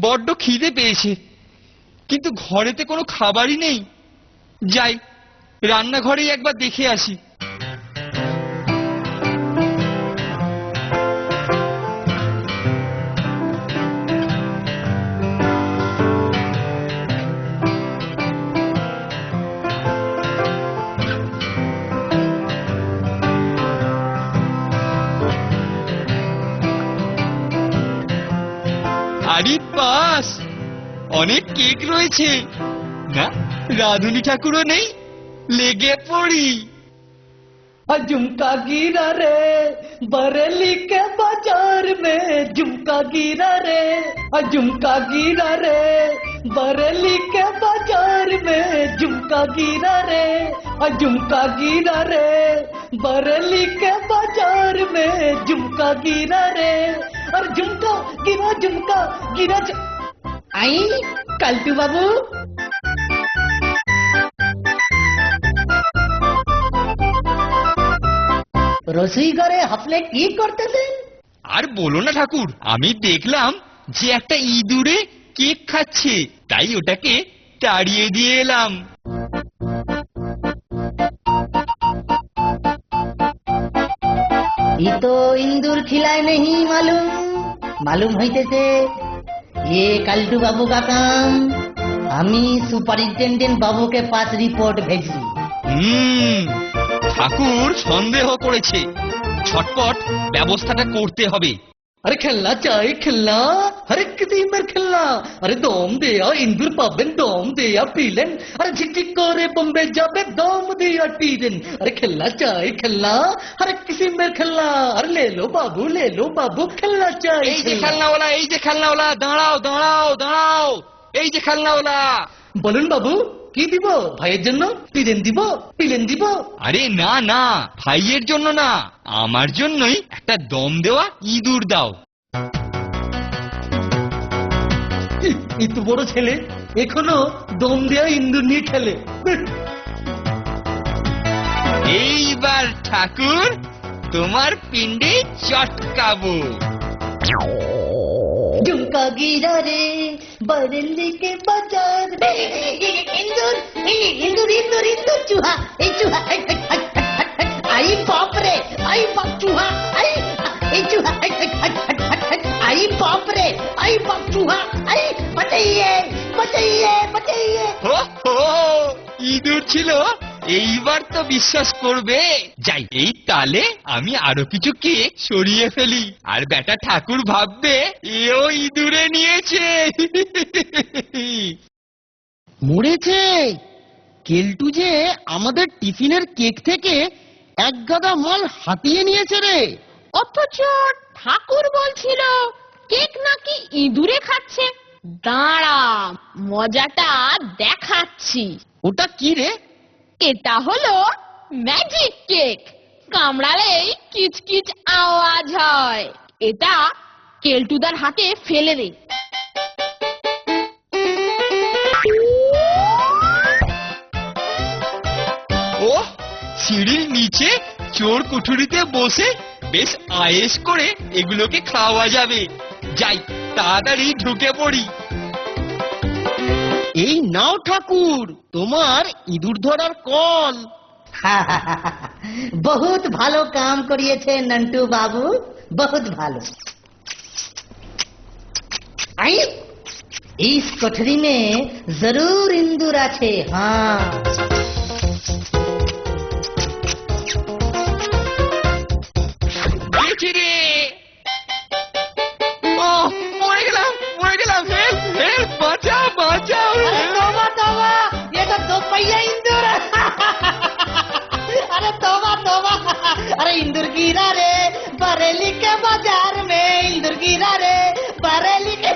বড্ড খিদে পেয়েছে, কিন্তু ঘরেতে কোনো খাবারই নেই। যাই, রান্নাঘরেই একবার দেখে আসি। আরে বাস, অনেক কেক রয়েছে। না, রাধুনী ঠাকুরও নেই, লেগে পড়ি। झुमका गिरा रे बरेली के बाजार में, झुमका गिरा रे झुमका गिरा रे बरेली के बाजार में, झुमका गिरा रे झुमका गिरा रे बरेली के बाजार में, झुमका गिरा रे। और झुमका गिरा आई काल्टू बाबू। রসই ঘরে হাফলে কি করতেছেন? আর বলো না ঠাকুর, আমি দেখলাম যে একটা ইঁদুরে কেক খাচ্ছে, তাই ওটাকে তাড়িয়ে দিয়ে এলাম। ये तो इंदूर खिलाए नहीं मालूम, मालूम হইতেছে ये काल्टू बाबू का काम। আমি সুপারিনটেন্ডেন্ট বাবুকে পাস রিপোর্ট ভেজছি। ঠাকুর সন্দেহ করেছে, ছটপট ব্যবস্থাটা করতে হবে। अरे खेलना चाहे खेलना, हर एक किसी में खेलना। अरे दम दिया इंदूर पाबेन, दम दिया पीलेन। अरे झिकझिक करे बम्बे जाबे, दम दिया टीदेन। अरे खेलना चाहे खेलना, हर एक किसी में खेलना। अरे ले लो बाबू खेलना चाहे। এই যে খেলনাওয়ালা, এই যে খেলনাওয়ালা, দাঁড়াও দাঁড়াও দাঁড়াও, এই যে খেলনাওয়ালা। বলুন বাবু, কি দিব? ভাইয়ের জন্য পিলেন দিব? আরে না না, ভাইয়ের জন্য না, আমার জন্যই একটা দম দেওয়া ইঁদুর দাও। এত বড় ছেলে এখনো দম দেওয়া ইঁদুর নিয়ে খেলে। এইবার ঠাকুর তোমার পিণ্ডে চটকাবো। झुमका गिरा रे बरेली के बाजार में, इंदूर इंदूर इंदूर इंदूर चूहा, चूहा आई बाप रे, आई बाप चूहा, आई चूहा, आई बाप रे, आई बाप चूहा, आई बचाइए बचाइए बचाइए। হো হো, ইঁদুর ছিল, এইবার তো বিশ্বাস করবে। যাই, এই তালে আমি আরো কিছু কেক সরিয়ে ফেলি, আর বেটা ঠাকুর ভাববে এও ইঁদুরে নিয়েছে। মরেছে কেলটু যে আমাদের টিফিনের কেক থেকে এক গাদা মাল হাতিয়ে নিয়েছে রে। অথচ ঠাকুর বলছিল কেক নাকি ইঁদুরে খাচ্ছে। দাঁড়া, মজাটা দেখাচ্ছি। ওটা কি রে? এটা হলো ম্যাজিক কেক। কামড়ালেই কিচকিচ আওয়াজ হয়। এটা কেলটুদার হাতে ফেলে দে। ও, সিঁড়ির নিচে চোর কুঠুরিতে বসে বেশ আয়েশ করে এগুলোকে খাওয়া যাবে। যাই, তাড়াতাড়ি ঢুকে পড়ি। এই নাও ঠাকুর তোমার ইঁদুর ধরার কল। बहुत ভালো কাম করিয়েছে নন্টু বাবু, बहुत ভালো। आई इस कोठरी में जरूर इंदूर আছে। हाँ রে, ও মরে গেলাম, হেল্প, বাঁচাও বাঁচাও। अरे तौबा तौबा, ये तो दो पहिया इंदूर। अरे तौबा तौबा, अरे इंदूर गिरा रे बरेली के बाजार में, इंदूर गिरा रे बरेली के।